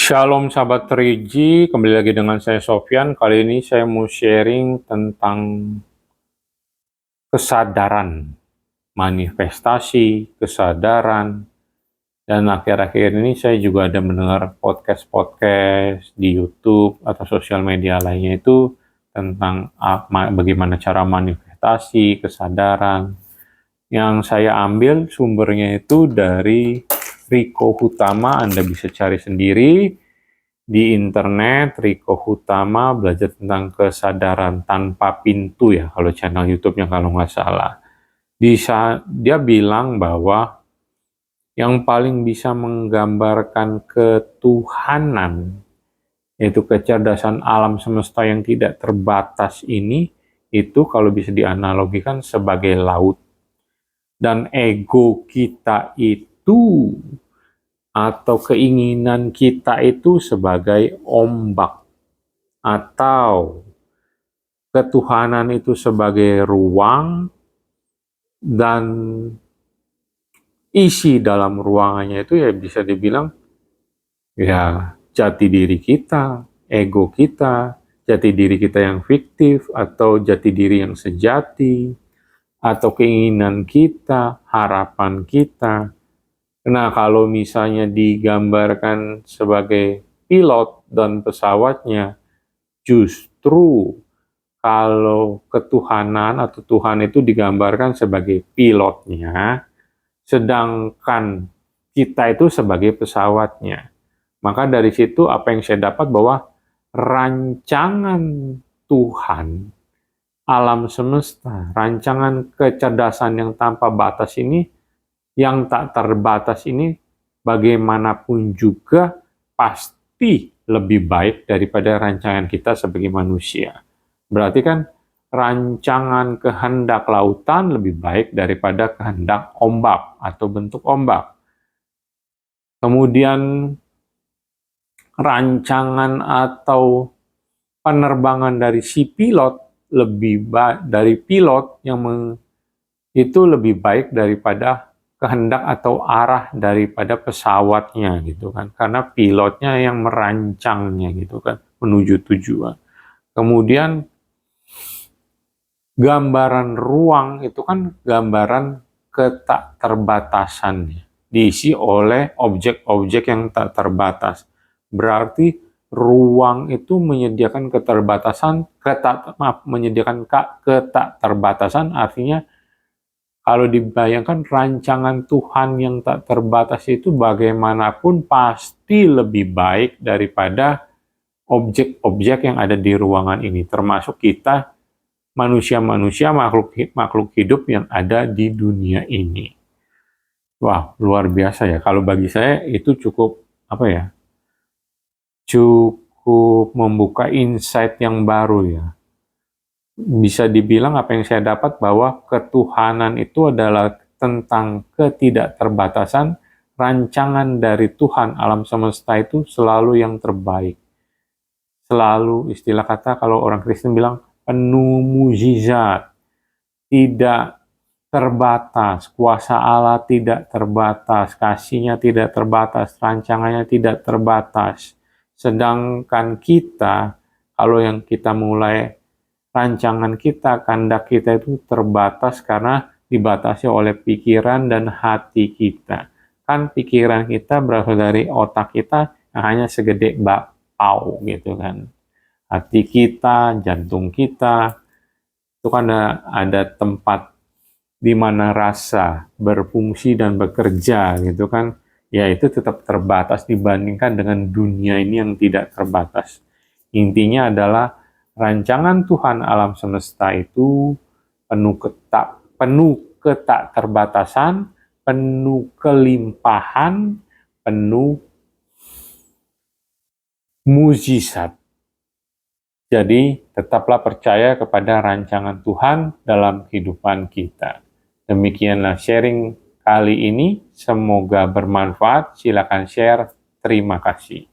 Shalom sahabat Riji, kembali lagi dengan saya Sofyan. Kali ini saya mau sharing tentang kesadaran, manifestasi, kesadaran. Dan akhir-akhir ini saya juga ada mendengar podcast-podcast di YouTube atau sosial media lainnya itu tentang bagaimana cara manifestasi, kesadaran. Yang saya ambil sumbernya itu dari Riko Hutama, Anda bisa cari sendiri di internet. Riko Hutama belajar tentang kesadaran tanpa pintu ya, kalau channel YouTube-nya kalau nggak salah. Dia bilang bahwa yang paling bisa menggambarkan ketuhanan, yaitu kecerdasan alam semesta yang tidak terbatas ini, itu kalau bisa dianalogikan sebagai laut. Dan ego kita itu atau keinginan kita itu sebagai ombak, atau ketuhanan itu sebagai ruang, dan isi dalam ruangannya itu ya bisa dibilang ya jati diri kita, ego kita, jati diri kita yang fiktif atau jati diri yang sejati, atau keinginan kita, harapan kita. Nah, kalau misalnya digambarkan sebagai pilot dan pesawatnya, justru kalau ketuhanan atau Tuhan itu digambarkan sebagai pilotnya, sedangkan kita itu sebagai pesawatnya. Maka dari situ apa yang saya dapat bahwa rancangan Tuhan, alam semesta, rancangan kecerdasan yang tanpa batas ini, yang tak terbatas ini, bagaimanapun juga pasti lebih baik daripada rancangan kita sebagai manusia. Berarti kan rancangan kehendak lautan lebih baik daripada kehendak ombak atau bentuk ombak. Kemudian rancangan atau penerbangan dari si pilot itu lebih baik daripada kehendak atau arah daripada pesawatnya gitu kan, karena pilotnya yang merancangnya gitu kan menuju tujuan. Kemudian gambaran ruang itu kan gambaran ketakterbatasan, diisi oleh objek-objek yang tak terbatas. Berarti ruang itu menyediakan ketakterbatasan, artinya kalau dibayangkan rancangan Tuhan yang tak terbatas itu bagaimanapun pasti lebih baik daripada objek-objek yang ada di ruangan ini, termasuk kita manusia-manusia, makhluk hidup yang ada di dunia ini. Wah, luar biasa ya. Kalau bagi saya itu cukup cukup membuka insight yang baru ya. Bisa dibilang apa yang saya dapat bahwa ketuhanan itu adalah tentang ketidakterbatasan. Rancangan dari Tuhan alam semesta itu selalu yang terbaik. Selalu, istilah kata kalau orang Kristen bilang, penuh mukjizat, tidak terbatas, kuasa Allah tidak terbatas, kasihnya tidak terbatas, rancangannya tidak terbatas. Sedangkan kita, kalau yang kita mulai rancangan kita, kehendak kita itu terbatas karena dibatasi oleh pikiran dan hati kita. Kan pikiran kita berasal dari otak kita yang hanya segede bakpao gitu kan. Hati kita, jantung kita, itu kan ada tempat di mana rasa berfungsi dan bekerja gitu kan. Ya itu tetap terbatas dibandingkan dengan dunia ini yang tidak terbatas. Intinya adalah rancangan Tuhan alam semesta itu penuh ketakterbatasan, penuh kelimpahan, penuh mukjizat. Jadi tetaplah percaya kepada rancangan Tuhan dalam kehidupan kita. Demikianlah sharing kali ini, semoga bermanfaat. Silakan share. Terima kasih.